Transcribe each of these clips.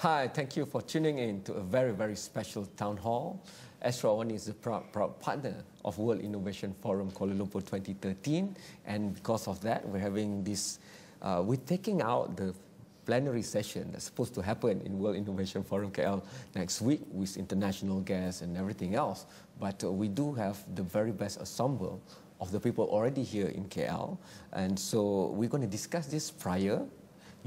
Hi, thank you for tuning in to a very, very special town hall. Astro Awani is a proud partner of World Innovation Forum Kuala Lumpur 2013, and because of that, we're having this, we're taking out the plenary session that's supposed to happen in World Innovation Forum KL next week with international guests and everything else. But we do have the very best ensemble of the people already here in KL, and so we're going to discuss this prior.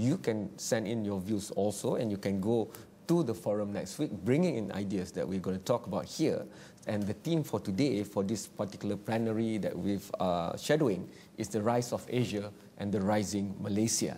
You can send in your views also, and you can go to the forum next week, bringing in ideas that we're going to talk about here. And the theme for today, for this particular plenary that we've shadowing, is the rise of Asia and the rising Malaysia.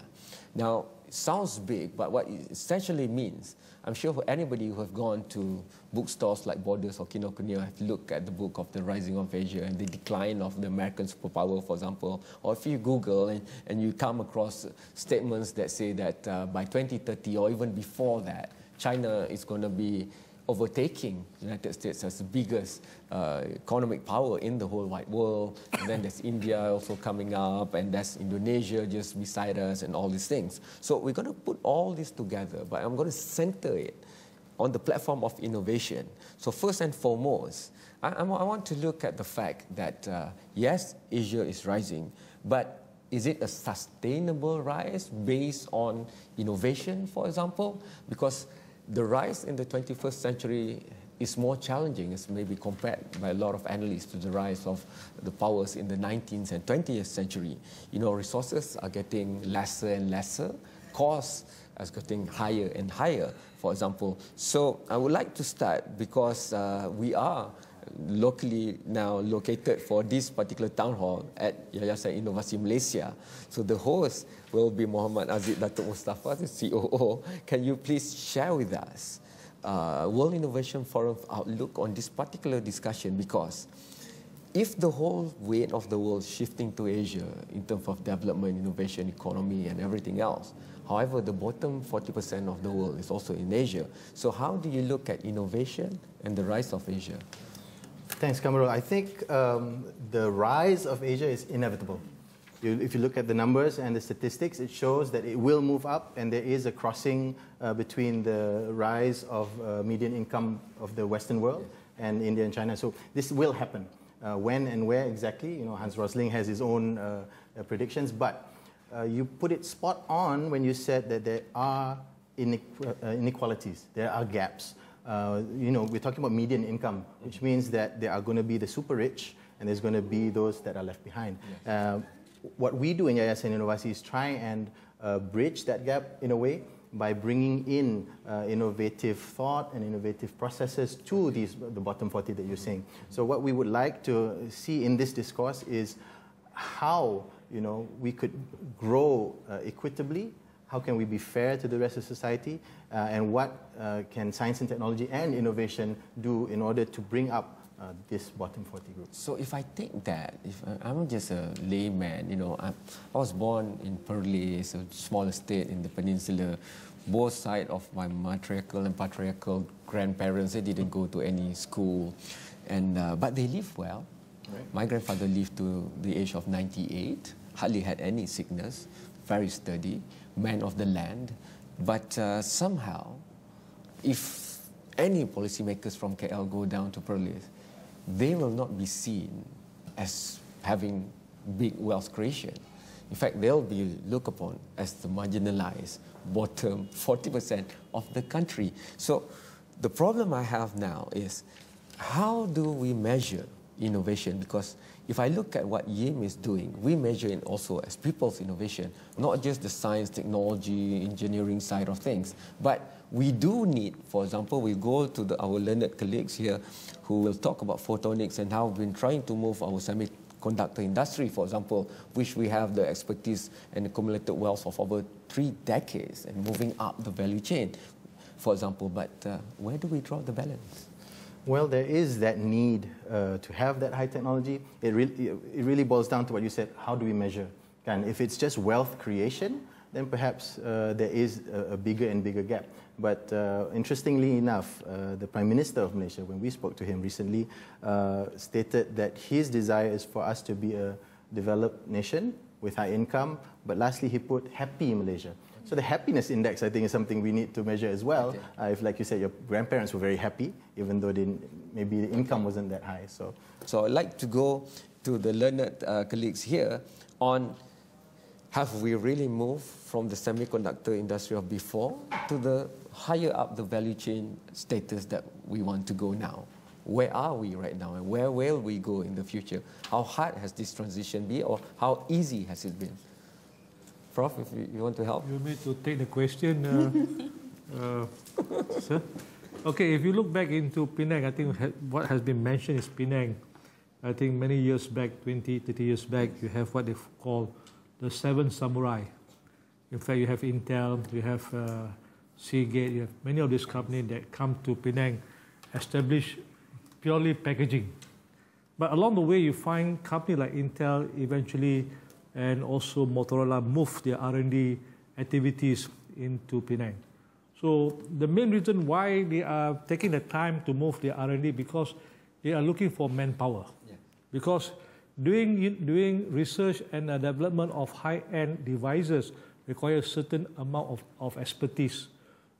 Now, it sounds big, but what it essentially means, I'm sure for anybody who have gone to bookstores like Borders or Kinokuniya have looked at the book of the rising of Asia and the decline of the American superpower, for example, or if you Google and you come across statements that say that by 2030 or even before that, China is going to be overtaking the United States as the biggest economic power in the whole wide world. And then there's India also coming up, and there's Indonesia just beside us and all these things. So we're going to put all this together, but I'm going to center it on the platform of innovation. So first and foremost, I want to look at the fact that, yes, Asia is rising, but is it a sustainable rise based on innovation, for example? Because the rise in the 21st century is more challenging, as maybe compared by a lot of analysts to the rise of the powers in the 19th and 20th century. You know, resources are getting lesser and lesser, costs are getting higher and higher, for example. So I would like to start because we are locally now located for this particular town hall at Yayasan Inovasi Malaysia. So the host will be Muhammad Aziz Datuk Mustafa, the COO. Can you please share with us World Innovation Forum outlook on this particular discussion? Because if the whole weight of the world is shifting to Asia in terms of development, innovation, economy and everything else, however, the bottom 40% of the world is also in Asia. So how do you look at innovation and the rise of Asia? Thanks, Kamarul. I think the rise of Asia is inevitable. If you look at the numbers and the statistics, it shows that it will move up, and there is a crossing between the rise of median income of the Western world and India and China. So this will happen. When and where exactly, you know, Hans Rosling has his own predictions, but you put it spot on when you said that there are inequalities, there are gaps. You know, we're talking about median income, which means that there are going to be the super rich and there's going to be those that are left behind. Yes. What we do in Yayasan Inovasi is try and bridge that gap in a way by bringing in innovative thought and innovative processes to the bottom 40 that you're saying. So what we would like to see in this discourse is how, you know, we could grow equitably. How can we be fair to the rest of society? And what can science and technology and innovation do in order to bring up this bottom 40 group? So if I take that, if I'm just a layman, you know, I was born in Perlis, a small estate in the peninsula. Both sides of my matriarchal and patriarchal grandparents, they didn't go to any school, and but they lived well. Right. My grandfather lived to the age of 98, hardly had any sickness, very sturdy, man of the land. But somehow, if any policymakers from KL go down to Perlis, they will not be seen as having big wealth creation. In fact, they'll be looked upon as the marginalized bottom 40% of the country. So the problem I have now is, how do we measure innovation? Because if I look at what YIM is doing, we measure it also as people's innovation, not just the science, technology, engineering side of things. But we do need, for example, we go to our learned colleagues here who will talk about photonics and how we've been trying to move our semiconductor industry, for example, which we have the expertise and accumulated wealth of over 3 decades and moving up the value chain, for example. But where do we draw the balance? Well, there is that need to have that high technology. It really boils down to what you said, how do we measure? And if it's just wealth creation, then perhaps there is a bigger and bigger gap. But interestingly enough, the Prime Minister of Malaysia, when we spoke to him recently, stated that his desire is for us to be a developed nation with high income, but lastly he put happy Malaysia. So the happiness index, I think, is something we need to measure as well. If, like you said, your grandparents were very happy, even though maybe the income wasn't that high. So I'd like to go to the learned colleagues here on, have we really moved from the semiconductor industry of before to the higher up the value chain status that we want to go now? Where are we right now, and where will we go in the future? How hard has this transition been, or how easy has it been? Prof, if you want to help? You want me to take the question, sir? Okay, if you look back into Penang, I think what has been mentioned is Penang. I think many years back, 20, 30 years back, you have what they call the 7 samurai. In fact, you have Intel, you have Seagate, you have many of these companies that come to Penang, establish purely packaging. But along the way, you find companies like Intel eventually, and also Motorola, move their R&D activities into Penang. So the main reason why they are taking the time to move their R&D, because they are looking for manpower. Yeah. Because doing research and development of high-end devices requires a certain amount of expertise.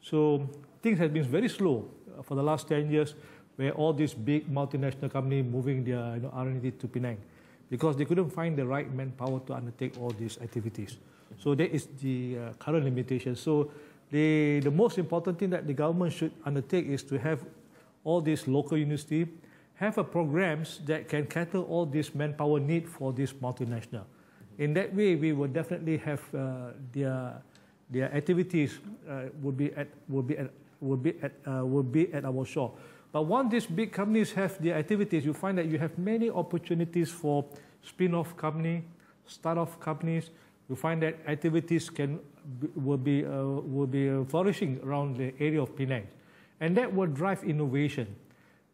So things have been very slow for the last 10 years, where all these big multinational companies moving their R&D to Penang, because they couldn't find the right manpower to undertake all these activities. So that is the current limitation. So the most important thing that the government should undertake is to have all these local universities have a programs that can cater all this manpower need for this multinational. In that way, we will definitely have their activities will be at our shore. But once these big companies have their activities, you find that you have many opportunities for spin-off company, start-off companies. You find that activities will be flourishing around the area of Penang, and that will drive innovation,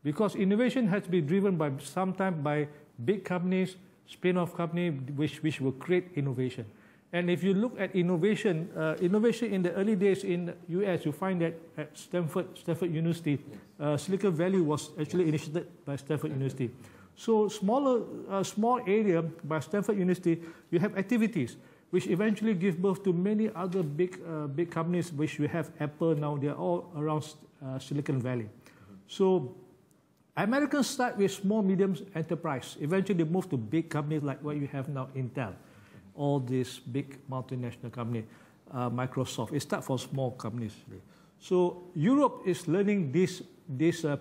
because innovation has been driven by sometimes by big companies, spin-off companies, which will create innovation. And if you look at innovation, innovation in the early days in the US, you find that at Stanford University, Silicon Valley was actually initiated by Stanford University. So small area by Stanford University, you have activities which eventually give birth to many other big companies, which we have Apple now. They are all around Silicon Valley. So Americans start with small, medium enterprise. Eventually, they move to big companies like what you have now, Intel. All these big multinational companies, Microsoft. It starts from small companies. So Europe is learning this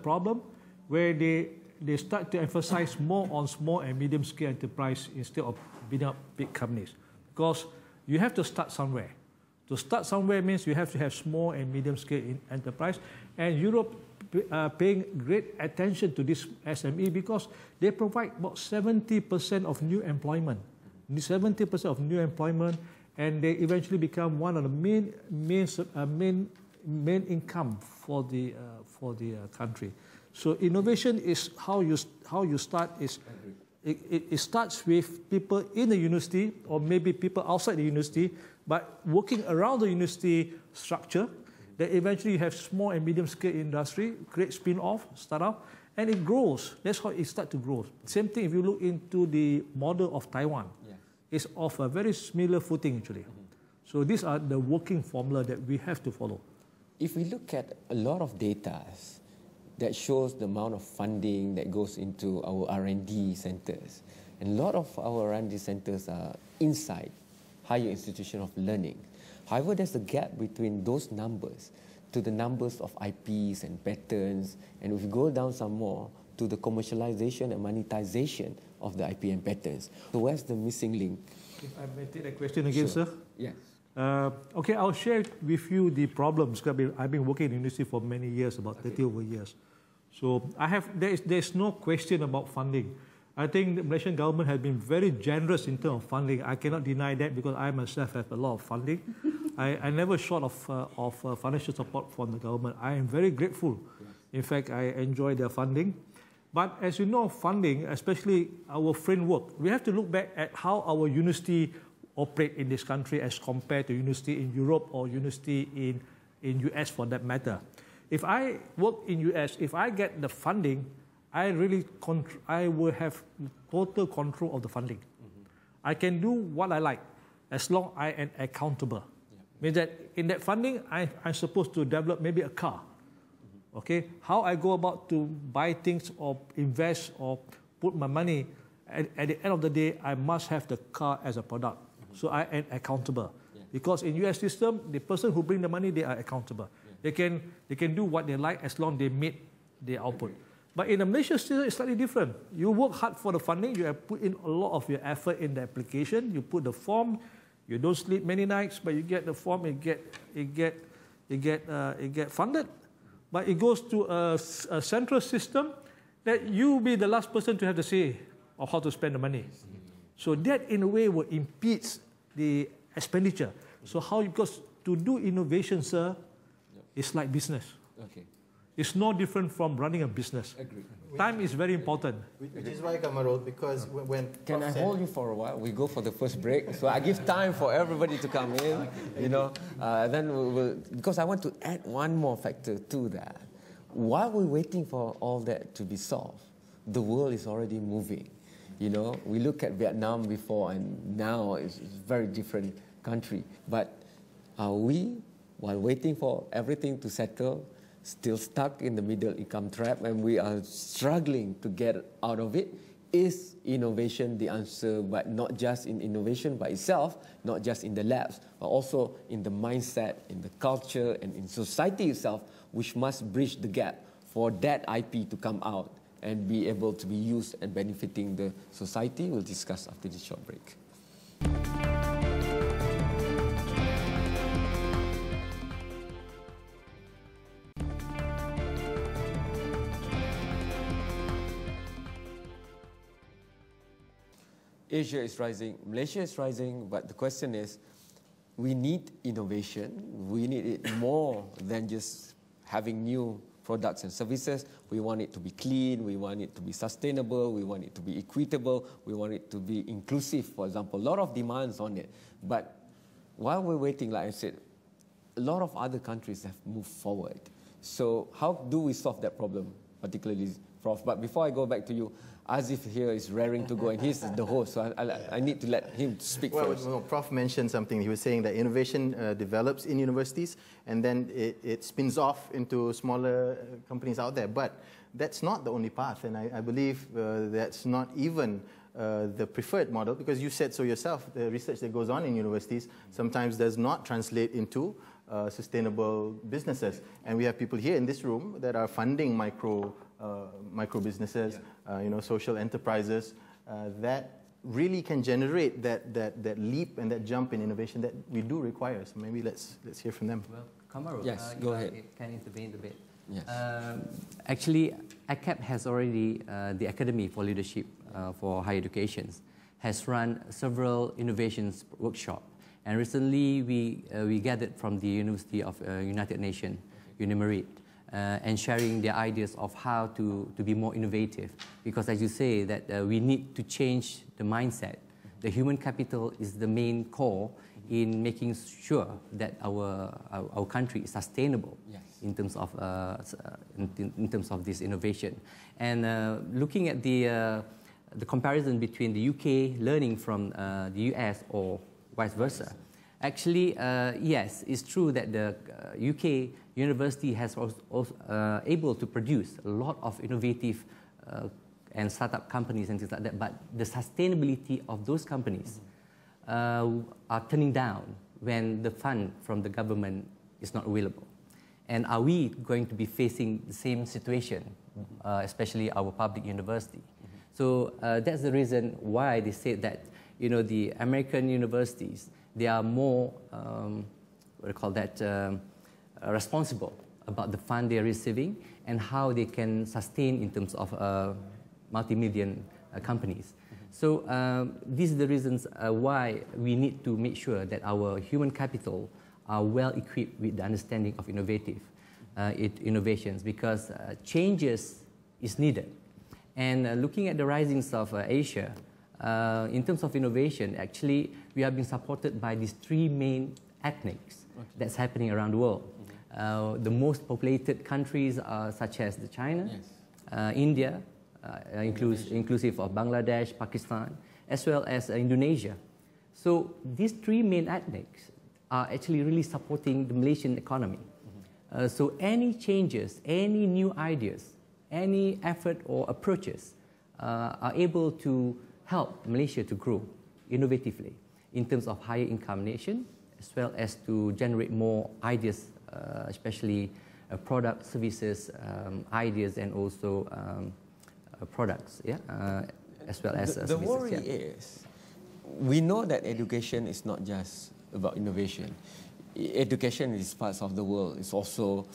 problem, where they start to emphasize more on small and medium scale enterprise instead of building up big companies. Because you have to start somewhere. To start somewhere means you have to have small and medium scale enterprise. And Europe paying great attention to this SME, because they provide about 70% of new employment. 70% of new employment, and they eventually become one of the main income for the country. So innovation is how you start. It starts with people in the university, or maybe people outside the university, but working around the university structure. That eventually you have small and medium scale industry, create spin-off, start-up, and it grows. That's how it starts to grow. Same thing if you look into the model of Taiwan. It's of a very similar footing, actually. So these are the working formula that we have to follow. If we look at a lot of data that shows the amount of funding that goes into our R&D centers, and a lot of our R&D centers are inside higher institution of learning. However, there's a gap between those numbers to the numbers of IPs and patents, and if we go down some more, to the commercialization and monetization of the IP and patents. So where's the missing link? If I may take that question again, sir? Yes. Okay, I'll share with you the problems. I've been working in the industry for many years, about 30 over years. So there's no question about funding. I think the Malaysian government has been very generous in terms of funding. I cannot deny that, because I myself have a lot of funding. I never short of financial support from the government. I am very grateful. In fact, I enjoy their funding. But as you know, funding, especially our framework, we have to look back at how our university operate in this country as compared to university in Europe or university in US for that matter. If I work in US, if I get the funding, I will have total control of the funding. I can do what I like as long as I am accountable. Means that in that funding, I'm supposed to develop maybe a car. Okay, how I go about to buy things or invest or put my money, at the end of the day, I must have the car as a product. So I am accountable. Because in US system, the person who bring the money, they are accountable. They can do what they like as long as they meet the output. But in the Malaysia system, it's slightly different. You work hard for the funding, you have put in a lot of your effort in the application, you put the form, you don't sleep many nights, but you get the form, it get funded. But it goes to a central system that you be the last person to have the say of how to spend the money. So that in a way will impede the expenditure. So how, because to do innovation, sir, it's like business. Okay. It's no different from running a business. Agree. Time is very important. Which is why, Kamarul, because when... Can I hold you for a while? We go for the first break. So I give time for everybody to come in, you know. Then we'll, because I want to add one more factor to that. While we're waiting for all that to be solved, the world is already moving. You know, we look at Vietnam before and now it's a very different country. But are we, while waiting for everything to settle, still stuck in the middle income trap and we are struggling to get out of it? Is innovation the answer, but not just in innovation by itself, not just in the labs, but also in the mindset, in the culture, and in society itself, which must bridge the gap for that IP to come out and be able to be used and benefiting the society? We'll discuss after this short break. Asia is rising, Malaysia is rising, but the question is, we need innovation. We need it more than just having new products and services. We want it to be clean, we want it to be sustainable, we want it to be equitable, we want it to be inclusive, for example. A lot of demands on it. But while we're waiting, like I said, a lot of other countries have moved forward. So how do we solve that problem, particularly, Prof? But before I go back to you, Azif here is raring to go, and he's the host, so I need to let him speak first. Well, Prof mentioned something. He was saying that innovation develops in universities, and then it spins off into smaller companies out there. But that's not the only path, and I believe that's not even the preferred model, because you said so yourself. The research that goes on in universities sometimes does not translate into sustainable businesses. And we have people here in this room that are funding micro businesses, you know, social enterprises that really can generate that leap and that jump in innovation that we do require. So maybe let's hear from them. Well, Kamarul, yes, go ahead. Can intervene a bit. Yes. Actually, ACAP has already, the Academy for Leadership for Higher Education, has run several innovations workshops. And recently, we gathered from the University of United Nations, UNIMERIT, and sharing their ideas of how to be more innovative. Because as you say, that we need to change the mindset. The human capital is the main core in making sure that our country is sustainable. Yes. in terms of this innovation. And looking at the comparison between the UK learning from the US or vice versa, actually, yes, it's true that the UK university has also able to produce a lot of innovative and startup companies and things like that, but the sustainability of those companies are turning down when the fund from the government is not available. And are we going to be facing the same situation, especially our public university? So that's the reason why they say that, you know, the American universities, they are more, what do you call that, responsible about the fund they are receiving and how they can sustain in terms of multi-million companies. So these are the reasons why we need to make sure that our human capital are well equipped with the understanding of innovations, because changes is needed. And looking at the risings of Asia, in terms of innovation, actually, we have been supported by these three main ethnics that's happening around the world. The most populated countries are such as China, yes. India, inclusive of Bangladesh, Pakistan, as well as Indonesia. So these three main ethnics are actually really supporting the Malaysian economy. So any changes, any new ideas, any effort or approaches are able to help Malaysia to grow innovatively in terms of higher income nation, as well as to generate more ideas, especially product, services, ideas, and also products, as well as the services. worry is, we know that education is not just about innovation. Education in these parts of the world is also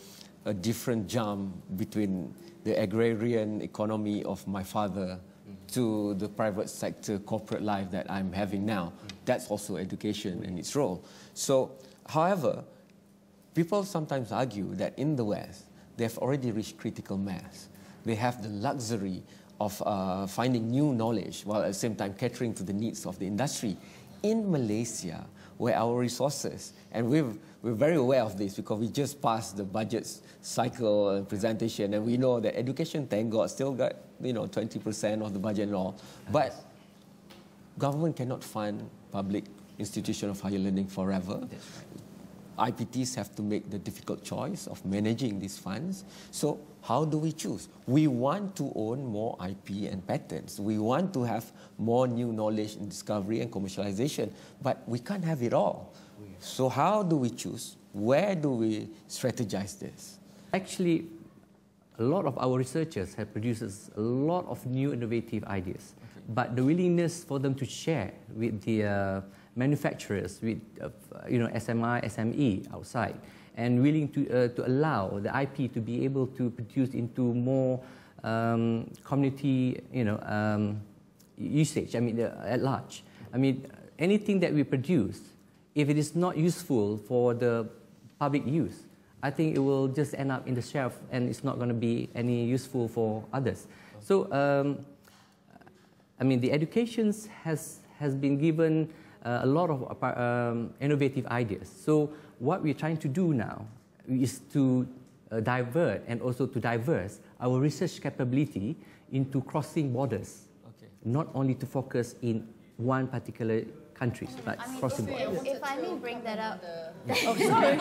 a different jump between the agrarian economy of my father to the private sector corporate life that I'm having now. That's also education and its role. So, however, people sometimes argue that in the West, they've already reached critical mass. They have the luxury of finding new knowledge while at the same time catering to the needs of the industry. In Malaysia, where our resources, and we're very aware of this because we just passed the budget cycle and presentation, and we know that education, thank God, still got 20% of the budget and all. But government cannot fund public institution of higher learning forever. That's right. IPTs have to make the difficult choice of managing these funds. So how do we choose? We want to own more IP and patents. We want to have more new knowledge and discovery and commercialization, but we can't have it all. So how do we choose? Where do we strategize this? Actually, a lot of our researchers have produced a lot of new innovative ideas, but the willingness for them to share with the manufacturers, with SMI, SME outside, and willing to allow the IP to be able to produce into more community, usage. I mean, at large. I mean, anything that we produce, if it is not useful for the public use, I think it will just end up in the shelf, and it's not going to be any useful for others. So, I mean, the education has been given a lot of innovative ideas. So what we're trying to do now is to divert and also to diverse our research capability into crossing borders, not only to focus in one particular country, but crossing borders. If I may bring that up. Oh, sorry.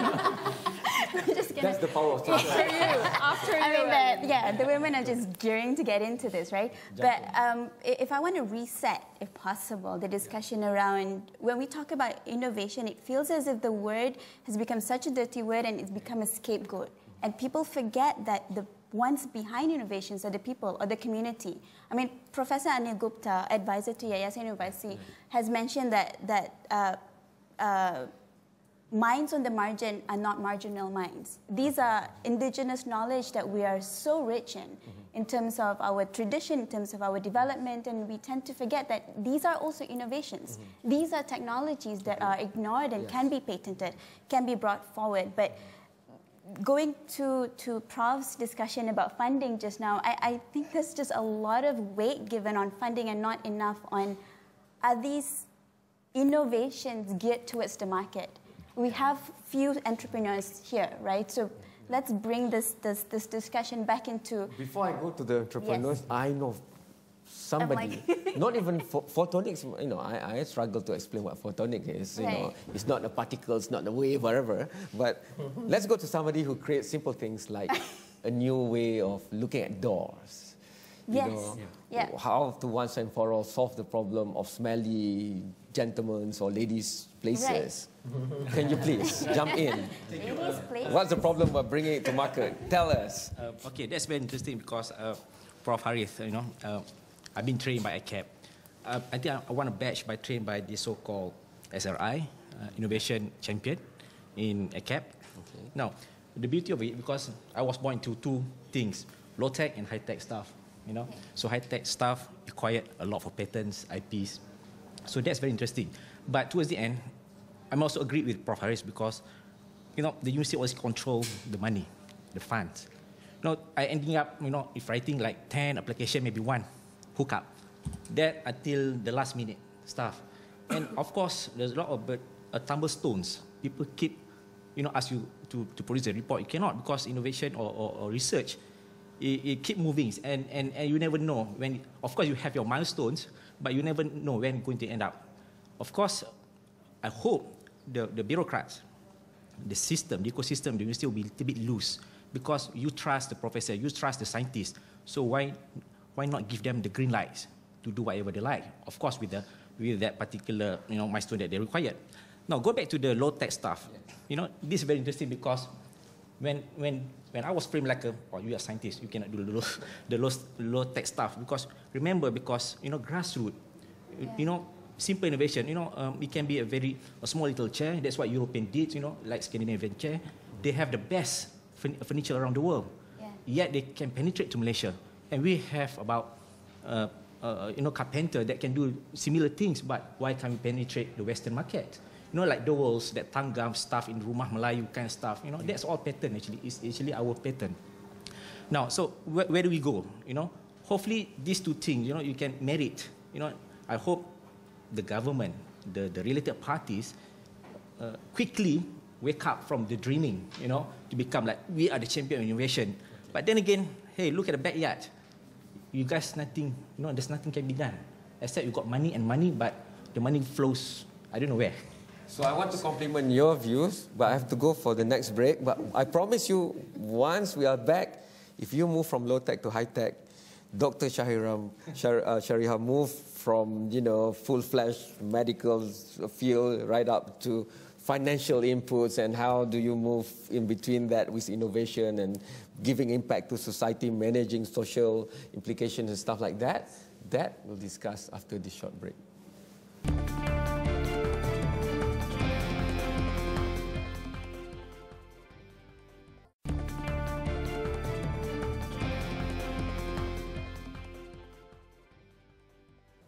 That's the power of talking. After you. I mean, the women are just gearing to get into this, right? But if I want to reset, if possible, the discussion around, when we talk about innovation, it feels as if the word has become such a dirty word and it's become a scapegoat. And people forget that the ones behind innovations are the people or the community. I mean, Professor Anil Gupta, advisor to Yayasan University, has mentioned that minds on the margin are not marginal minds. These are indigenous knowledge that we are so rich in terms of our tradition, in terms of our development, and we tend to forget that these are also innovations. These are technologies that are ignored and can be patented, can be brought forward. But going to Prof's discussion about funding just now, I think there's just a lot of weight given on funding and not enough on, are these innovations geared towards the market? We have few entrepreneurs here, right? So let's bring this discussion back into... Before I go to the entrepreneurs, I know somebody, not even photonics, I struggle to explain what photonic is. It's not a particle, it's not a wave, whatever. But let's go to somebody who creates simple things like a new way of looking at doors. How to once and for all solve the problem of smelly gentlemen or ladies' places. Right. Can you please jump in? What's the problem about bringing it to market? Tell us. Okay, that's very interesting because Prof. Harith, I've been trained by ICAP. I think I won a badge trained by the so-called SRI, Innovation Champion in ICAP. Now, the beauty of it, because I was born into two things, low-tech and high-tech stuff. So high-tech stuff required a lot of patents, IPs. So that's very interesting. But towards the end, I'm also agreed with Prof. Harith because, the university always control the money, the funds. I ending up, if writing like 10 applications, maybe one hookup. That until the last minute stuff. And of course, there's a lot of tumblestones. People keep, ask you to produce a report. You cannot because innovation or research, it keep moving and you never know when. Of course, you have your milestones, but you never know when it's going to end up. Of course, I hope the bureaucrats, the system, the ecosystem, the university will be a little bit loose because you trust the professor, you trust the scientists. So why not give them the green lights to do whatever they like? Of course, with that particular milestone that they required. Now go back to the low tech stuff. This is very interesting because when I was framed like you are a scientist, you cannot do the low tech stuff because remember grassroots, simple innovation, it can be a small little chair. That's what European did, like Scandinavian chair. They have the best furniture around the world. Yeah. Yet they can penetrate to Malaysia. And we have about, carpenter that can do similar things, but why can't we penetrate the Western market? Like dowels, that tanggam stuff in Rumah Melayu kind of stuff, that's all pattern actually. It's actually our pattern. Now, so where do we go? Hopefully these two things, you can merit. I hope the government, the related parties, quickly wake up from the dreaming, to become like, we are the champion of innovation. But then again, hey, look at the backyard. You guys, nothing, there's nothing can be done. Except you got money and money, but the money flows, I don't know where. So I want to compliment your views, but I have to go for the next break. But I promise you, once we are back, if you move from low-tech to high-tech, Dr. Shariha moved from, full-fledged medical field right up to financial inputs, and how do you move in between that with innovation and giving impact to society, managing social implications and stuff like that. That we'll discuss after this short break.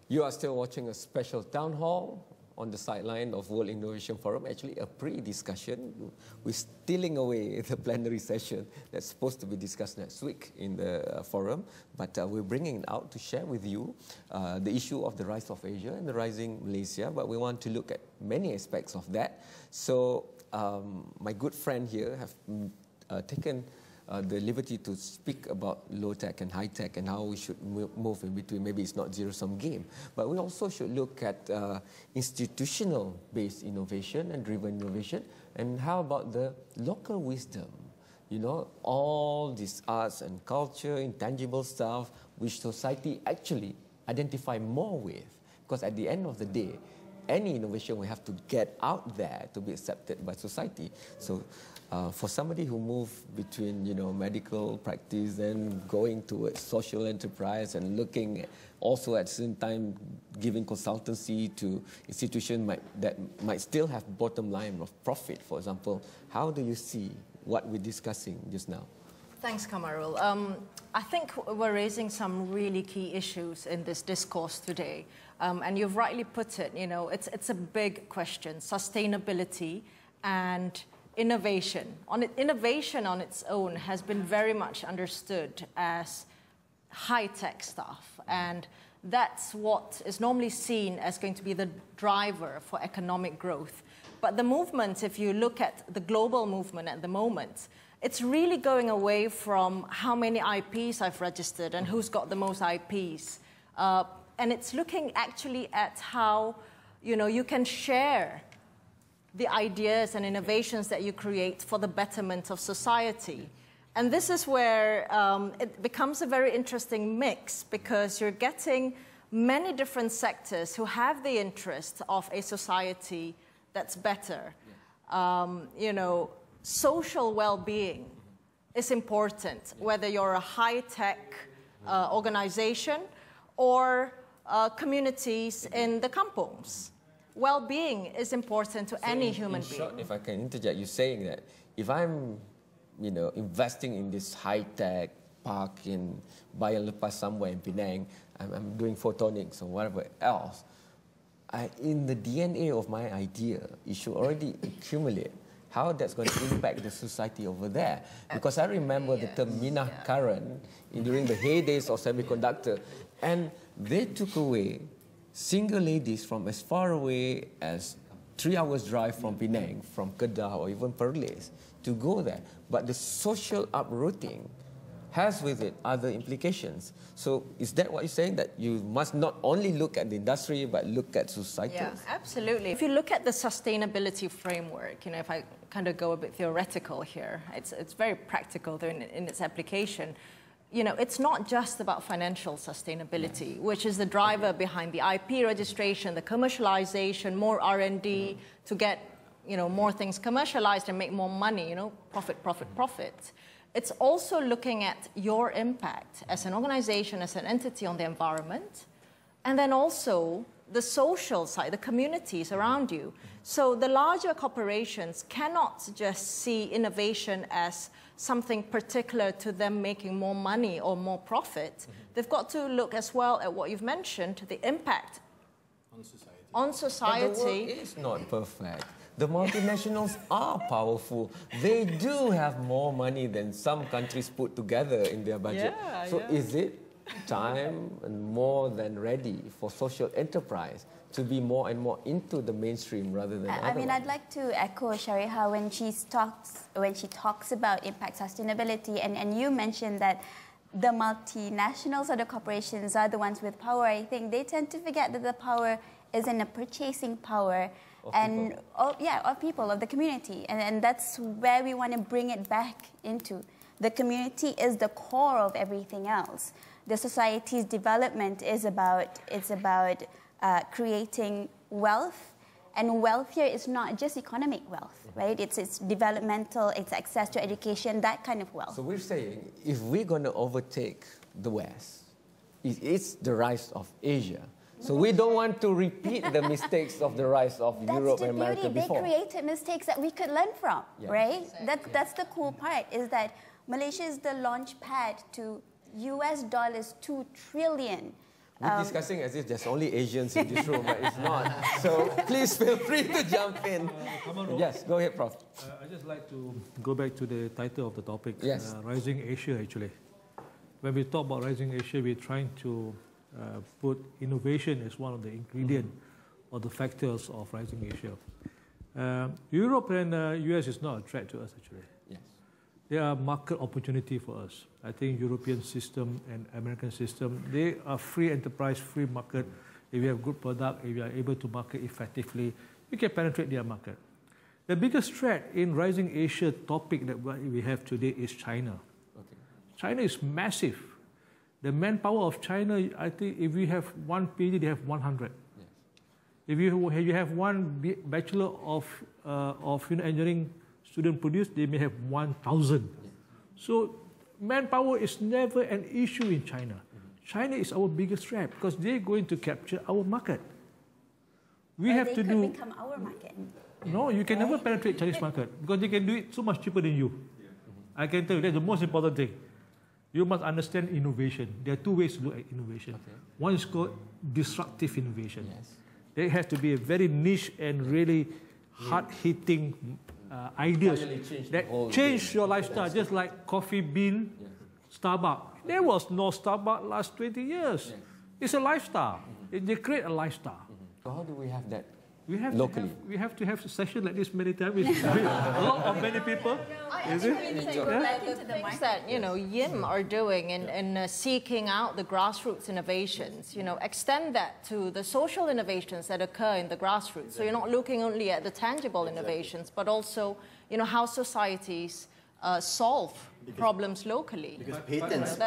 You are still watching a special town hall on the sideline of World Innovation Forum, actually a pre-discussion. We're stealing away the plenary session that's supposed to be discussed next week in the forum, but we're bringing it out to share with you the issue of the rise of Asia and the rising Malaysia, but we want to look at many aspects of that. So my good friend here have taken the liberty to speak about low-tech and high-tech and how we should move in between. Maybe it's not zero-sum game, but we also should look at institutional-based innovation and driven innovation, and how about the local wisdom, all these arts and culture, intangible stuff, which society actually identify more with, because at the end of the day, any innovation we have to get out there to be accepted by society. So for somebody who moved between medical practice and going towards social enterprise and looking also at the same time giving consultancy to institutions that might still have bottom line of profit, for example, how do you see what we're discussing just now? Thanks, Kamarul. I think we're raising some really key issues in this discourse today. And you've rightly put it, it's a big question, sustainability and innovation. Innovation on its own has been very much understood as high-tech stuff. And that's what is normally seen as going to be the driver for economic growth. But the movement, if you look at the global movement at the moment, it's really going away from how many IPs I've registered and who's got the most IPs. And it's looking actually at how, you can share the ideas and innovations that you create for the betterment of society. And this is where it becomes a very interesting mix, because you're getting many different sectors who have the interest of a society that's better. Social well-being is important, whether you're a high-tech organization or communities in the kampungs. Well-being is important to any human being. Short, if I can interject, you're saying that if I'm, investing in this high-tech park in Bayan Lepas somewhere in Penang, I'm doing photonics or whatever else, in the DNA of my idea, it should already accumulate how that's going to impact the society over there. Because I remember the term Minah Current during the heydays of semiconductor, and they took away single ladies from as far away as 3 hours drive from Penang, from Kedah or even Perlis, to go there. But the social uprooting has with it other implications. So is that what you're saying, that you must not only look at the industry but look at society? Yeah, absolutely. If you look at the sustainability framework, if I kind of go a bit theoretical here, it's very practical though in its application. It's not just about financial sustainability, which is the driver behind the IP registration, the commercialization, more R&D to get more things commercialized and make more money, profit, profit, profit. It's also looking at your impact as an organization, as an entity on the environment, and then also the social side, the communities around you. So the larger corporations cannot just see innovation as something particular to them making more money or more profit. They've got to look as well at what you've mentioned, the impact on society. But the world is not perfect. The multinationals are powerful. They do have more money than some countries put together in their budget. Is it time and more than ready for social enterprise to be more and more into the mainstream rather than I mean, I'd like to echo Shariha when she talks about impact sustainability, and you mentioned that the multinationals or the corporations are the ones with power. I think they tend to forget that the power is in a purchasing power of people, of the community. And that's where we want to bring it back into. The community is the core of everything else. The society's development is about creating wealth. And wealth here is not just economic wealth, right? It's developmental, it's access to education, that kind of wealth. So we're saying if we're going to overtake the West, it's the rise of Asia. So we don't want to repeat the mistakes of the rise of Europe and America before. They created mistakes that we could learn from, right? Exactly. That's the cool part, is that Malaysia is the launch pad to $2 trillion. We're discussing as if there's only Asians in this room, but it's not. So please feel free to jump in. Yes, go ahead, Prof. I'd just like to go back to the title of the topic, yes. Rising Asia, actually. When we talk about Rising Asia, we're trying to put innovation as one of the ingredients or the factors of Rising Asia. Europe and US is not a threat to us, actually. Yes. They are market opportunity for us. I think European system and American system, they are free enterprise, free market. If you have good product, if you are able to market effectively, you can penetrate their market. The biggest threat in Rising Asia topic that we have today is China. Okay. China is massive. The manpower of China, I think if you have one PhD, they have 100. Yes. If you have one bachelor of engineering student produced, they may have 1,000. Yes. So manpower is never an issue in China. China is our biggest threat because they're going to capture our market. We have to do. Become our market. No, you can never penetrate Chinese market because they can do it so much cheaper than you. I can tell you that's the most important thing. You must understand innovation. There are two ways to look at innovation. Okay. One is called disruptive innovation. Yes. There has to be a very niche and really hard-hitting ideas that change your lifestyle, just like Coffee Bean, Starbucks. There was no Starbucks last 20 years. Yes. It's a lifestyle. They create a lifestyle. So how do we have that locally? We have to have a session like this many times with a lot of many people. The things that YIM are doing in seeking out the grassroots innovations, extend that to the social innovations that occur in the grassroots. So you're not looking only at the tangible innovations, but also how societies solve problems locally. Because patents.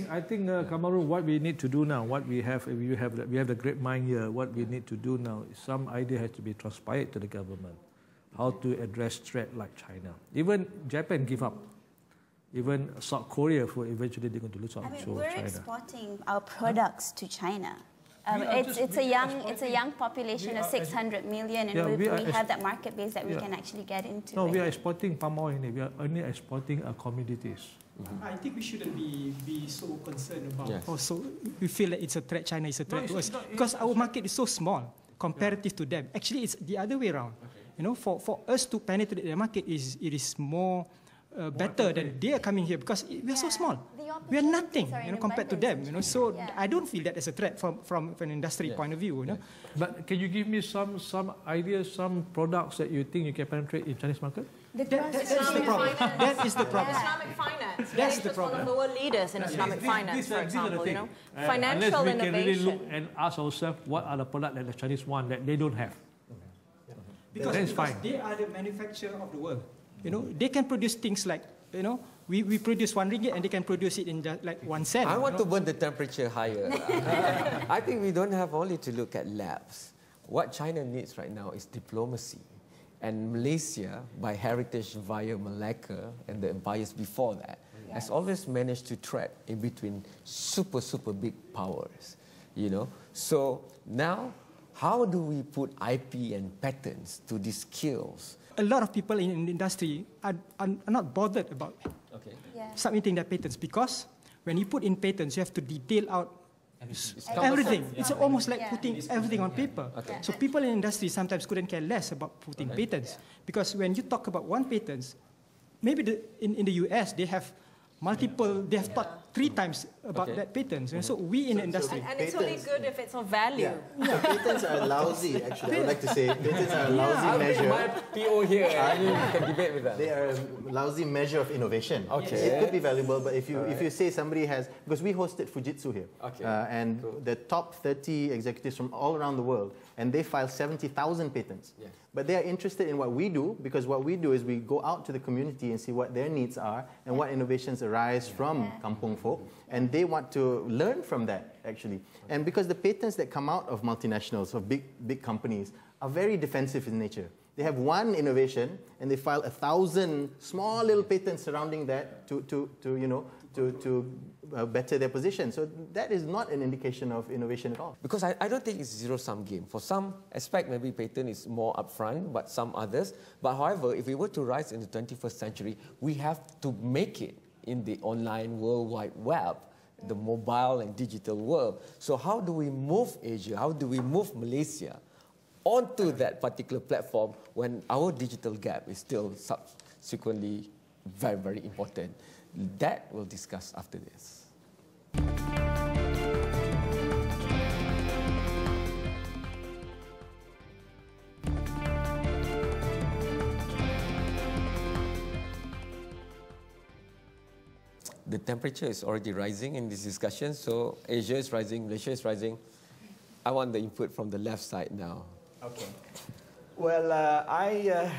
I think Kamarul, what we need to do now, we have the great mind here. What we need to do now is some idea has to be transpired to the government. How to address threat like China. Even Japan give up. Even South Korea, eventually they're going to lose out to China. We're exporting our products to China. It's a young population of 600 million, and we have that market base that we can actually get into. No, we are exporting palm oil. We are only exporting commodities. I think we shouldn't be so concerned about. Also, we feel that it's a threat. China is a threat to us because our market is so small comparative to them. Actually, it's the other way around. For us to penetrate the market, it is more better than they are coming here because we are so small. We are nothing, compared to them. So I don't feel that as a threat from an industry point of view. But can you give me some ideas, some products that you think you can penetrate in Chinese market? That is the problem. That is the problem. Islamic finance. That's It's the just one of problem. the world leaders in Islamic finance, for example. You know, Unless financial we can really innovation. look and ask ourselves what are the products that the Chinese want that they don't have. Because they are the manufacturer of the world. You know, they can produce things like, you know, we produce RM1 and they can produce it in just like 1 cent. I want to burn the temperature higher. I think we don't have only to look at labs. What China needs right now is diplomacy. And Malaysia, by heritage via Malacca and the empires before that, has always managed to tread in between super, super big powers. You know? So now, how do we put IP and patents to these skills? A lot of people in the industry are not bothered about submitting their patents because when you put in patents, you have to detail out everything. It's almost like putting everything on paper. So people in the industry sometimes couldn't care less about putting patents because when you talk about one patent, maybe in the US they have multiple, they have thought 3 times about that patent. And so we in the industry. And it's only good if it's of value. So patents are lousy, actually. I would like to say patents are a lousy measure. My PO here, I mean, we can debate with that. They are a lousy measure of innovation. Okay. It could be valuable, but if you say somebody has, because we hosted Fujitsu here, and the top 30 executives from all around the world, and they file 70,000 patents. Yes. But they are interested in what we do, because what we do is we go out to the community and see what their needs are and what innovations arise from Kampung folk, and they want to learn from that, actually. And because the patents that come out of multinationals, of big companies, are very defensive in nature. They have one innovation, and they file 1,000 small little patents surrounding that to better their position. So that is not an indication of innovation at all. Because I don't think it's a zero-sum game. For some aspect, maybe patent is more upfront, but some others. But however, if we were to rise in the 21st century, we have to make it in the online World Wide Web, the mobile and digital world. So how do we move Asia? How do we move Malaysia onto that particular platform when our digital gap is still subsequently very, very important? That we'll discuss after this. The temperature is already rising in this discussion, so Asia is rising, Malaysia is rising. I want the input from the left side now. Okay. Well, I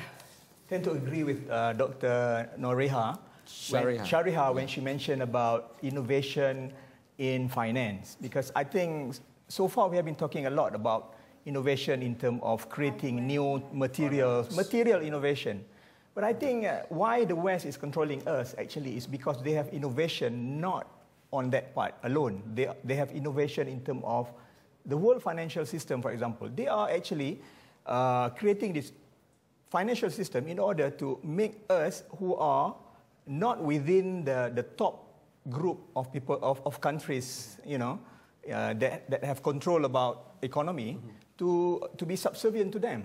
tend to agree with Dr. Shariha when she mentioned about innovation in finance, because I think so far we have been talking a lot about innovation in terms of creating new material innovation. But I think why the West is controlling us actually is because they have innovation not on that part alone. They have innovation in terms of the world financial system, for example. They are actually creating this financial system in order to make us who are not within the top group of people, of countries, you know, that have control about economy, to be subservient to them.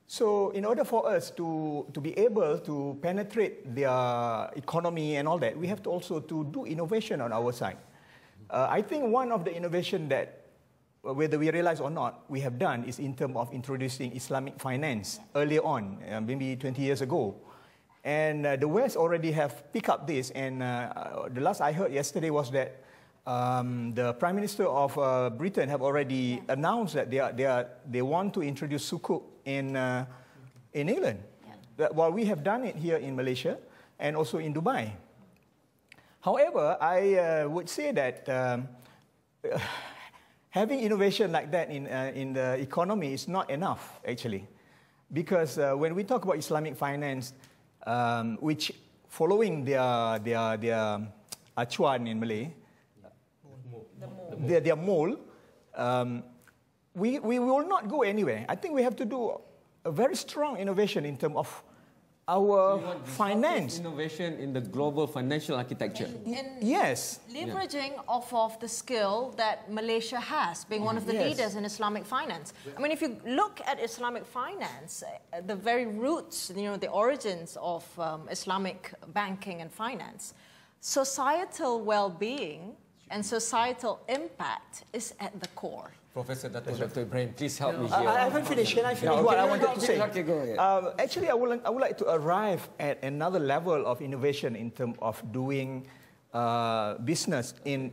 So in order for us to be able to penetrate their economy and all that, we have to also to do innovation on our side. I think one of the innovation that, whether we realize or not, we have done is in terms of introducing Islamic finance earlier on, maybe 20 years ago. And the West already have picked up this, and the last I heard yesterday was that the Prime Minister of Britain have already announced that they want to introduce sukuk in England. While we have done it here in Malaysia and also in Dubai. However, I would say that having innovation like that in the economy is not enough, actually. Because when we talk about Islamic finance, which following their acuan in Malay, their mole, we will not go anywhere. I think we have to do a very strong innovation in terms of our finance. Innovation in the global financial architecture. Yes. Leveraging off of the skill that Malaysia has, being one of the leaders in Islamic finance. I mean, if you look at Islamic finance, the very roots, you know, the origins of Islamic banking and finance, societal well-being and societal impact is at the core. Professor Dr. Ibrahim, please help me here. I haven't finished. Can I finish what I wanted to say? Okay, go ahead. Actually, I would like to arrive at another level of innovation in terms of doing business in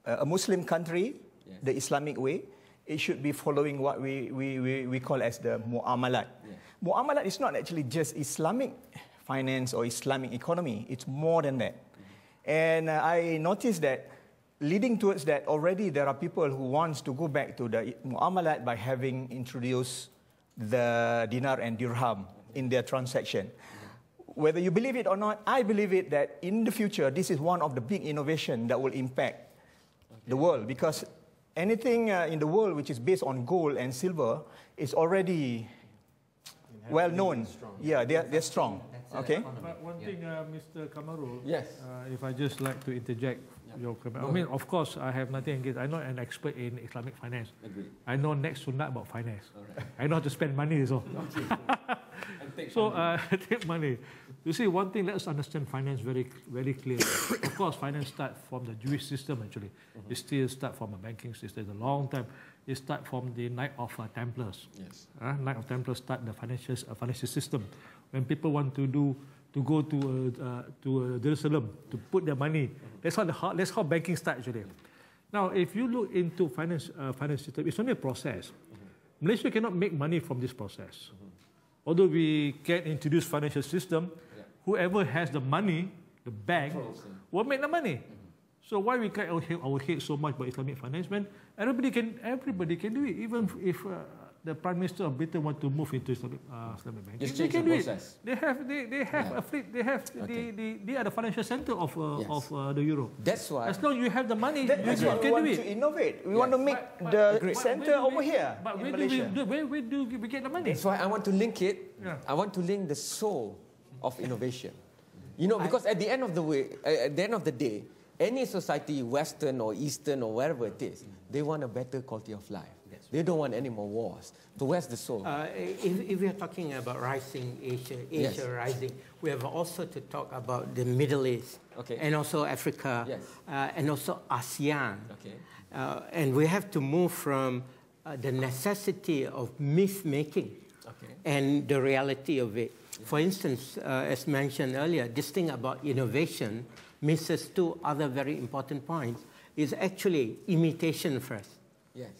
a Muslim country, the Islamic way. It should be following what we call as the mu'amalat. Mu'amalat is not actually just Islamic finance or Islamic economy. It's more than that. And I noticed that leading towards that, already there are people who want to go back to the mu'amalat by having introduced the dinar and dirham in their transaction. Whether you believe it or not, I believe it that in the future, this is one of the big innovations that will impact the world, because anything in the world which is based on gold and silver is already well known. Yeah, they're strong. Okay. But one thing, Mr. Kamarul, yes, if I just like to interject your comment. I mean, of course, I have nothing against. I'm not an expert in Islamic finance. Agreed. I know next to nothing about finance. I know how to spend money, so. Take money. You see, one thing, let's understand finance very clearly. Of course, finance starts from the Jewish system, actually. It still starts from a banking system. It's a long time. It starts from the Knight of Templars. Yes. Knight of Templars start the financial system. When people want to go to Jerusalem to put their money, that's how banking starts, actually. Now, if you look into finance system, it's only a process. Malaysia cannot make money from this process. Although we can introduce financial system, whoever has the money, the bank, will make the money. So why we cut our head so much about Islamic finance? When everybody can do it, even if the Prime Minister of Britain want to move into Islamic banking, they can do it. They have a fleet. They are the financial center of the Euro. That's why. As long as you have the money, that's why we want to innovate. We want to make the center over here in Malaysia. Where do we get the money? That's why I want to link it. I want to link the soul of innovation. You know, because at the end of the day, any society, Western or Eastern or wherever it is, they want a better quality of life. They don't want any more wars. So where's the soul? If we are talking about rising Asia rising, we have also to talk about the Middle East, and also Africa, and also ASEAN. And we have to move from the necessity of myth-making and the reality of it. For instance, as mentioned earlier, this thing about innovation misses two other very important points. Is actually imitation first.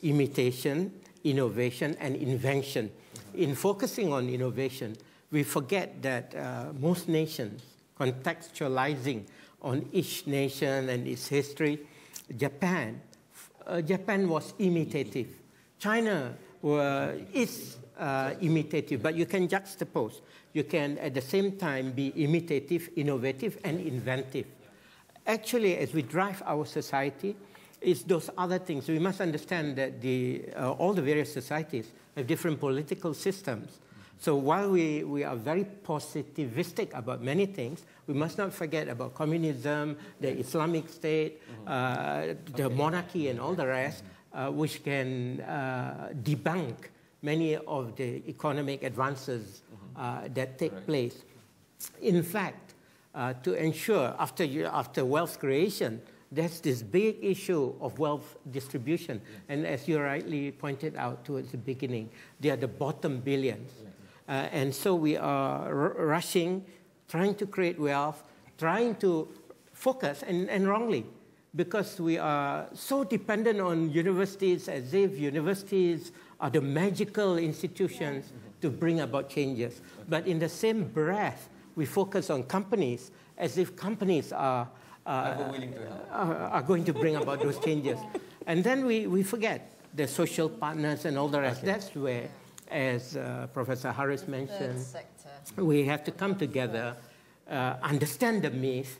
Imitation, innovation, and invention. In focusing on innovation, we forget that most nations, contextualizing on each nation and its history, Japan was imitative. China is imitative, but you can juxtapose. You can, at the same time, be imitative, innovative, and inventive. Actually, as we drive our society, it's those other things. We must understand that all the various societies have different political systems. So while we are very positivistic about many things, we must not forget about communism, the Islamic State, the monarchy, and all the rest, which can debunk many of the economic advances that take place. In fact, to ensure after wealth creation, there's this big issue of wealth distribution. And as you rightly pointed out towards the beginning, they are the bottom billions. And so we are rushing, trying to create wealth, trying to focus, and wrongly, because we are so dependent on universities, as if universities are the magical institutions to bring about changes. But in the same breath, we focus on companies as if companies are going to bring about those changes. And then we forget the social partners and all the rest. That's where, as Professor Harris mentioned, we have to come together, understand the myth,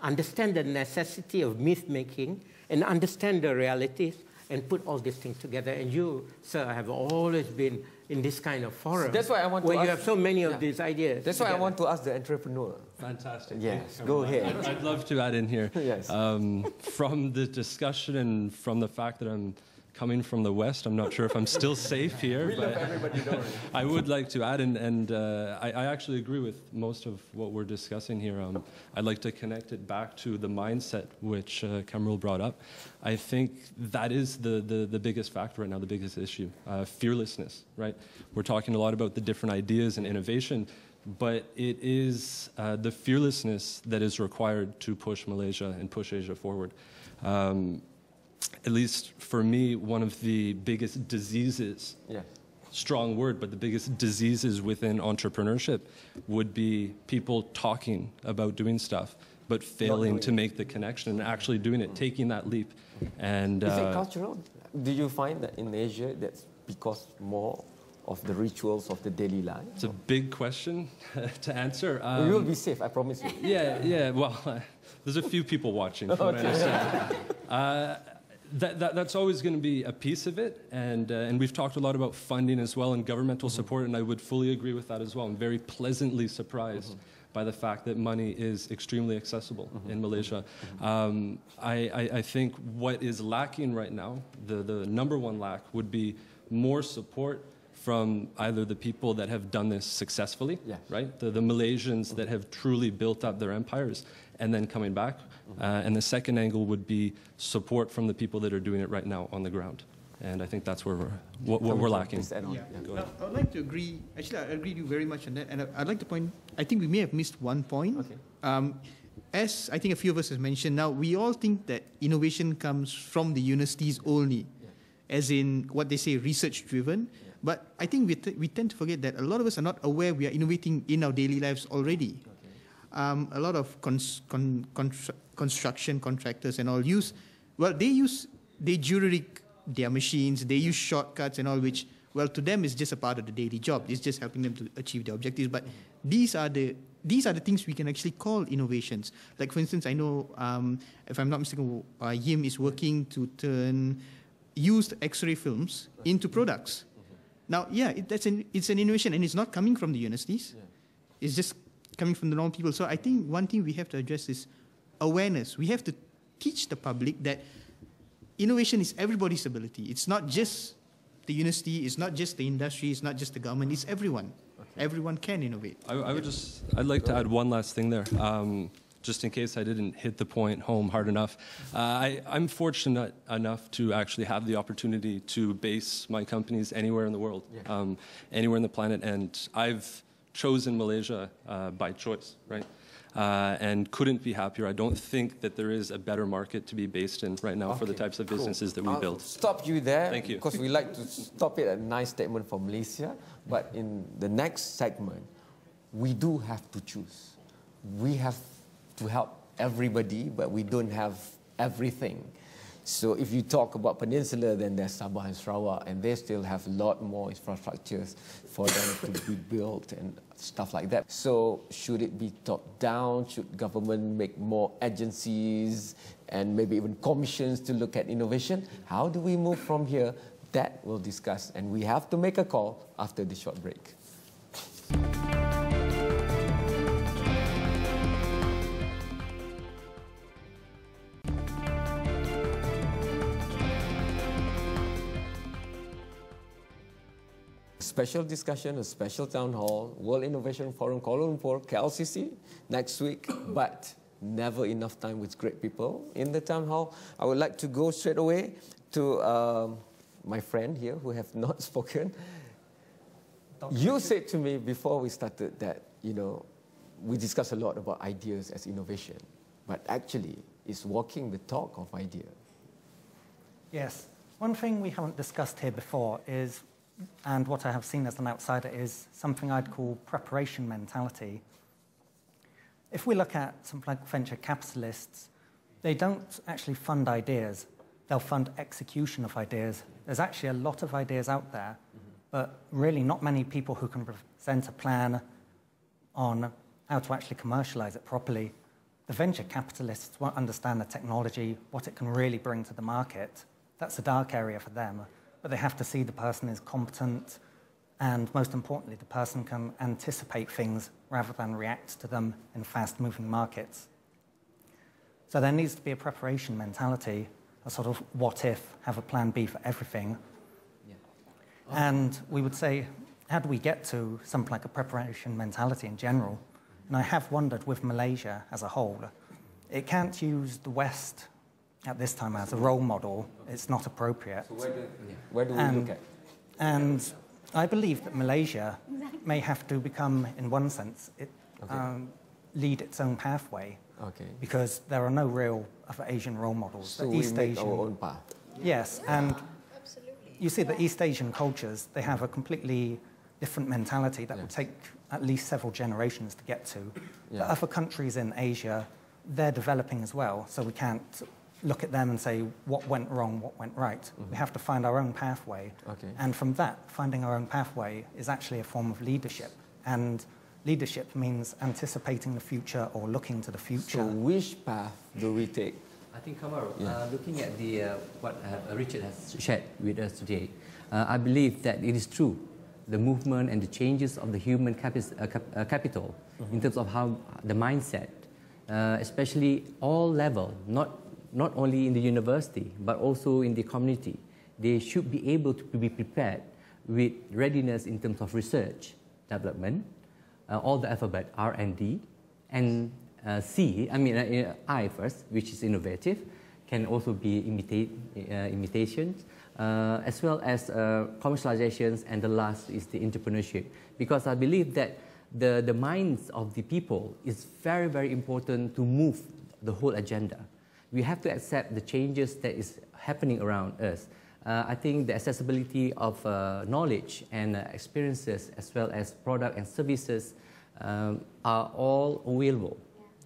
understand the necessity of myth-making, and understand the realities, and put all these things together. And you, sir, have always been in this kind of forum. That's why I want to where you have so many of these ideas. That's why I want to ask the entrepreneur. Fantastic. Yes, go ahead. I'd love to add in here. Yes. From the discussion and from the fact that I'm coming from the West, I'm not sure if I'm still safe here. We love everybody, don't we? I would like to add, and I actually agree with most of what we're discussing here. I'd like to connect it back to the mindset which Kamarul brought up. I think that is the biggest factor right now, the biggest issue, fearlessness, right? We're talking a lot about the different ideas and innovation, but it is the fearlessness that is required to push Malaysia and push Asia forward. At least for me, one of the biggest diseases, strong word, but the biggest diseases within entrepreneurship would be people talking about doing stuff, but failing to make the connection and actually doing it, taking that leap. And is it cultural? Do you find that in Asia that's because more of the rituals of the daily life? It's a big question to answer. You will be safe, I promise you. Yeah. Well, there's a few people watching, from what I understand. That's always going to be a piece of it, and we've talked a lot about funding as well and governmental support, and I would fully agree with that as well. I'm very pleasantly surprised by the fact that money is extremely accessible in Malaysia. I think what is lacking right now, the number one lack, would be more support from either the people that have done this successfully, right? The Malaysians that have truly built up their empires and then coming back. And the second angle would be support from the people that are doing it right now on the ground. And I think that's where we're lacking. I'd like to agree. Actually, I agree with you very much on that. And I'd like to point, I think we may have missed one point. As I think a few of us have mentioned, now we all think that innovation comes from the universities only, as in what they say, research-driven. But I think we tend to forget that a lot of us are not aware we are innovating in our daily lives already. A lot of construction contractors and all use, well, they jury-rig their machines, they use shortcuts and all, which, well, to them is just a part of the daily job. It's just helping them to achieve their objectives. But these are the things we can actually call innovations. Like, for instance, I know, if I'm not mistaken, Yim is working to turn used X-ray films into products. Now, it's an innovation, and it's not coming from the universities. It's just coming from the normal people. So I think one thing we have to address is awareness. We have to teach the public that innovation is everybody's ability. It's not just the university, it's not just the industry, it's not just the government, it's everyone. Everyone can innovate. I'd like to add one last thing there. Just in case I didn't hit the point home hard enough. I'm fortunate enough to actually have the opportunity to base my companies anywhere in the world, anywhere on the planet, and I've chosen Malaysia by choice, right? And couldn't be happier. I don't think that there is a better market to be based in right now for the types of businesses that we build. Stop you there. Thank you. Because we like to stop it at a nice statement for Malaysia, but in the next segment, we do have to choose. We have to help everybody, but we don't have everything. So if you talk about Peninsula, then there's Sabah and Sarawak, and they still have a lot more infrastructures for them to be built and stuff like that. So should it be top-down? Should government make more agencies and maybe even commissions to look at innovation? How do we move from here? That we'll discuss, and we have to make a call after this short break. Special discussion, a special town hall, World Innovation Forum Kuala Lumpur, KLCC, next week, but never enough time with great people in the town hall. I would like to go straight away to my friend here who have not spoken. You said to me before we started that, you know, we discuss a lot about ideas as innovation, but actually it's walking the talk of idea. Yes. One thing we haven't discussed here before is, and what I have seen as an outsider, is something I'd call preparation mentality. If we look at something like venture capitalists, they don't actually fund ideas. They'll fund execution of ideas. There's actually a lot of ideas out there, but really not many people who can present a plan on how to actually commercialize it properly. The venture capitalists won't understand the technology, what it can really bring to the market. That's a dark area for them. But they have to see the person is competent, and most importantly, the person can anticipate things rather than react to them in fast-moving markets. So there needs to be a preparation mentality. a sort of what if, have a plan B for everything. And we would say, how do we get to something like a preparation mentality in general? And I have wondered with Malaysia as a whole, it can't use the West at this time as a role model. It's not appropriate. So where do we look at? And I believe that Malaysia may have to become, in one sense, lead its own pathway. Because there are no real other Asian role models. So we make our own path. Yes, and you see the East Asian cultures, they have a completely different mentality that would take at least several generations to get to. But other countries in Asia, they're developing as well, so we can't look at them and say what went wrong, what went right. We have to find our own pathway. And from that, finding our own pathway is actually a form of leadership. And leadership means anticipating the future or looking to the future. So which path do we take? I think, Kamarul, looking at what Richard has shared with us today, I believe that it is true. The movement and the changes of the human capital in terms of how the mindset, especially all level, not only in the university, but also in the community, they should be able to be prepared with readiness in terms of research, development, all the alphabet, R&D, and I first, which is innovative, can also be imitations, as well as commercializations, and the last is the entrepreneurship. Because I believe that the minds of the people is very, very important to move the whole agenda. We have to accept the changes that is happening around us. I think the accessibility of knowledge and experiences, as well as product and services, are all available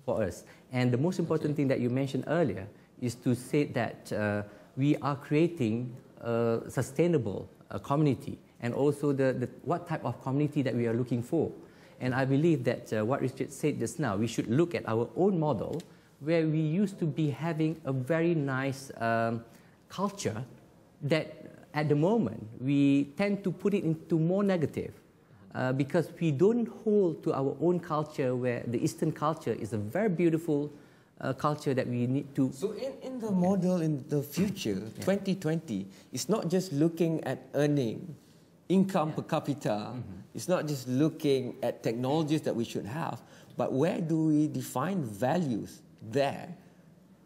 for us. And the most important thing that you mentioned earlier is to say that we are creating a sustainable community, and also what type of community that we are looking for. And I believe that what Richard said just now, we should look at our own model, where we used to be having a very nice culture that at the moment we tend to put it into more negative because we don't hold to our own culture, where the Eastern culture is a very beautiful culture that we need to... So in the model in the future, 2020, it's not just looking at earning income per capita, it's not just looking at technologies that we should have, but where do we define values there?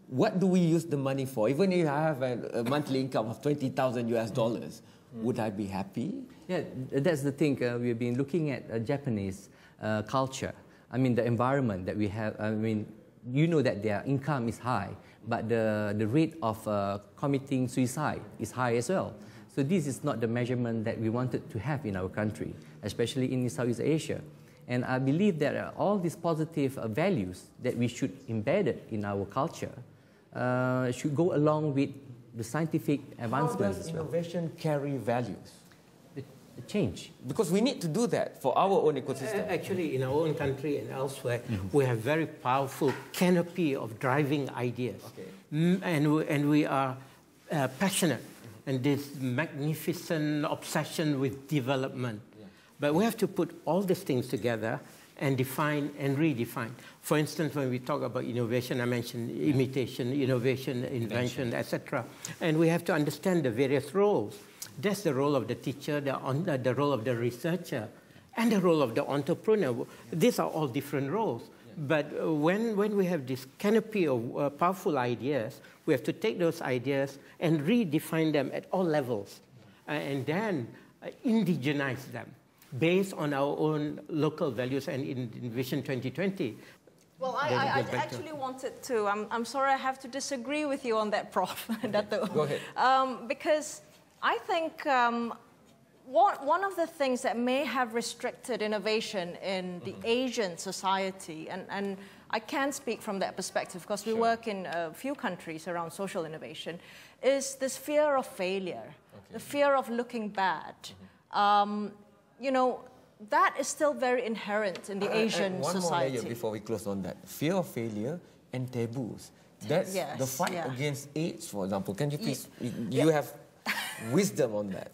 What do we use the money for? Even if I have a monthly income of $20,000, would I be happy? Yeah, that's the thing. We've been looking at Japanese culture. I mean, the environment that we have, I mean, you know that their income is high, but the rate of committing suicide is high as well. So this is not the measurement that we wanted to have in our country, especially in Southeast Asia. And I believe that all these positive values that we should embed it in our culture should go along with the scientific advancements. How does innovation carry values? The change. Because we need to do that for our own ecosystem. Actually, in our own country and elsewhere, we have very powerful canopy of driving ideas. And we are passionate and this magnificent obsession with development. But we have to put all these things together and define and redefine. For instance, when we talk about innovation, I mentioned imitation, innovation, invention, etc. And we have to understand the various roles. That's the role of the teacher, the role of the researcher, and the role of the entrepreneur. These are all different roles. But when we have this canopy of powerful ideas, we have to take those ideas and redefine them at all levels, and then indigenize them based on our own local values and in Vision 2020. Well, I actually wanted to, I'm sorry I have to disagree with you on that, Prof. Dato. Go ahead. Because I think one of the things that may have restricted innovation in the Asian society, and I can speak from that perspective because we work in a few countries around social innovation, is this fear of failure, the fear of looking bad. You know, that is still very inherent in the Asian society. One more layer before we close on that. Fear of failure and taboos. That's the fight against AIDS, for example. Can you please, you have wisdom on that?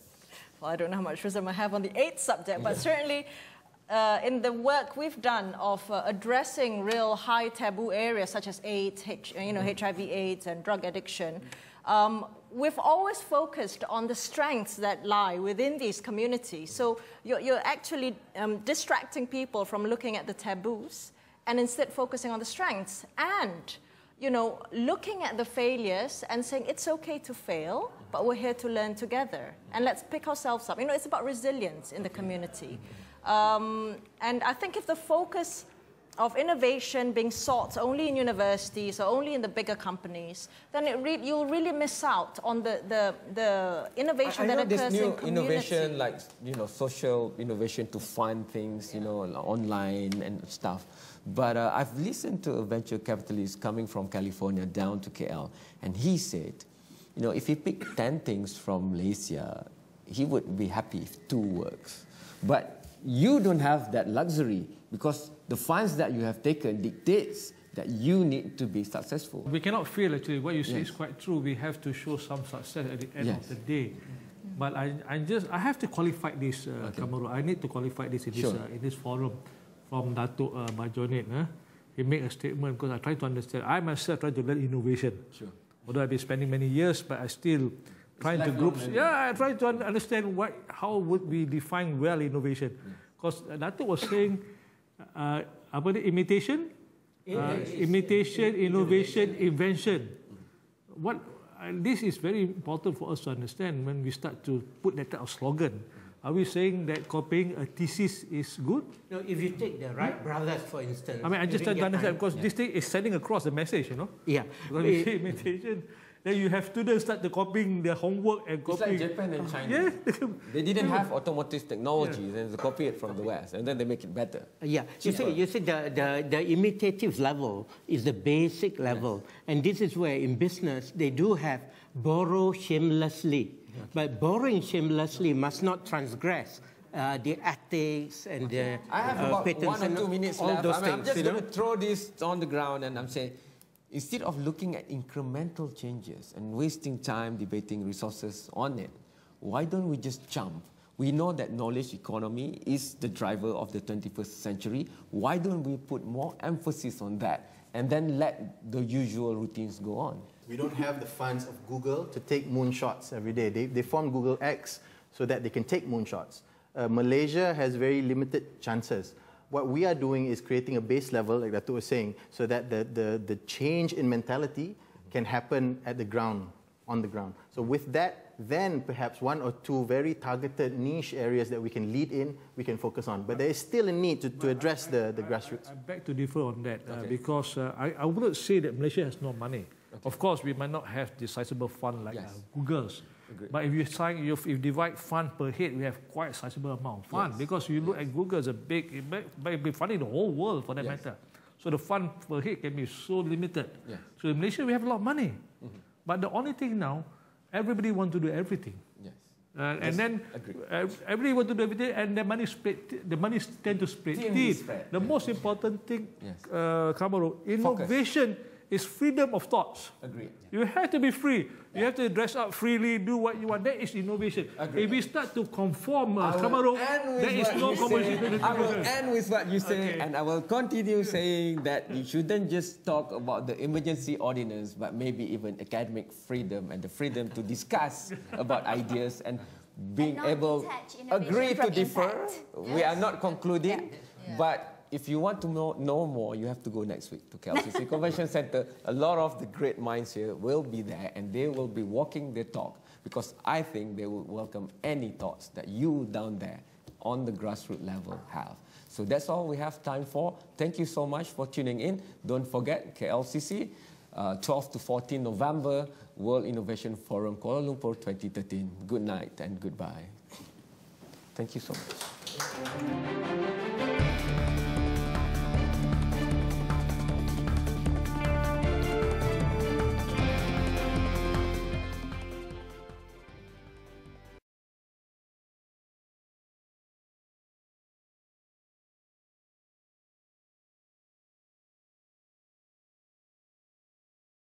Well, I don't know how much wisdom I have on the AIDS subject, but certainly in the work we've done of addressing real high taboo areas such as AIDS, HIV AIDS and drug addiction, we've always focused on the strengths that lie within these communities. So you're actually distracting people from looking at the taboos and instead focusing on the strengths and, you know, looking at the failures and saying it's okay to fail, but we're here to learn together and let's pick ourselves up. You know, it's about resilience in the community. And I think if the focus of innovation being sought only in universities or only in the bigger companies, then you'll really miss out on the innovation that occurs in community. Innovation like, you know, social innovation to fund things, you know, online and stuff. But I've listened to a venture capitalist coming from California down to KL, and he said, you know, if he picked 10 things from Malaysia, he would be happy if 2 works. But you don't have that luxury because the funds that you have taken dictates that you need to be successful. We cannot fail, actually. What you say is quite true. We have to show some success at the end of the day. But I have to qualify this, Kamarul. I need to qualify this in this forum from Datuk Bajonet. He made a statement because I try to understand. I myself try to learn innovation. Although I've been spending many years, but I still trying to group. I try to understand how would we define well innovation. Because Datuk was saying, imitation, innovation, invention. This is very important for us to understand when we start to put that type of slogan. Are we saying that copying a thesis is good? No, if you take the Wright brothers, for instance. I mean, I just try to understand because this thing is sending across the message, you know? Yeah. When we say imitation, then you have students start to copying their homework and copying. It's like Japan and China. They didn't have automotive technology, then they copy it from the West, and then they make it better. Yeah, you see the imitative level is the basic level, and this is where in business they do have borrow shamelessly, but borrowing shamelessly must not transgress the ethics and the I have about patents 1 or 2 minutes left. I'm just you going know? to throw this on the ground, and I'm saying, instead of looking at incremental changes and wasting time debating resources on it, why don't we just jump? We know that knowledge economy is the driver of the 21st century. Why don't we put more emphasis on that and then let the usual routines go on? We don't have the funds of Google to take moonshots every day. They formed Google X so that they can take moonshots. Malaysia has very limited chances. What we are doing is creating a base level, like Dato was saying, so that the change in mentality can happen at the ground, on the ground. So with that, then perhaps 1 or 2 very targeted niche areas that we can lead in, we can focus on. But there is still a need to address the grassroots. I beg to differ on that because I wouldn't say that Malaysia has no money. Of course, we might not have the sizable fund like Google's. But if you divide fund per head, we have quite a sizable amount of fund because you look at Google as a big, it might be funding the whole world for that matter. So the fund per head can be so limited. So in Malaysia, we have a lot of money. But the only thing now, everybody wants to do everything. And then everybody wants to do everything, and the money tend to split. The most important thing, Kamarul, innovation is freedom of thoughts. You have to be free. You have to dress up freely, do what you want. That is innovation. If we start to conform, Kamarul, there is no conversation. I will end with what you say, and I will continue saying that you shouldn't just talk about the emergency ordinance, but maybe even academic freedom and the freedom to discuss about ideas and being able to agree to differ. We are not concluding, but if you want to know more, you have to go next week to KLCC Convention Center. A lot of the great minds here will be there, and they will be walking their talk, because I think they will welcome any thoughts that you down there on the grassroots level have. So that's all we have time for. Thank you so much for tuning in. Don't forget, KLCC, 12 to 14 November, World Innovation Forum, Kuala Lumpur 2013. Good night and goodbye. Thank you so much.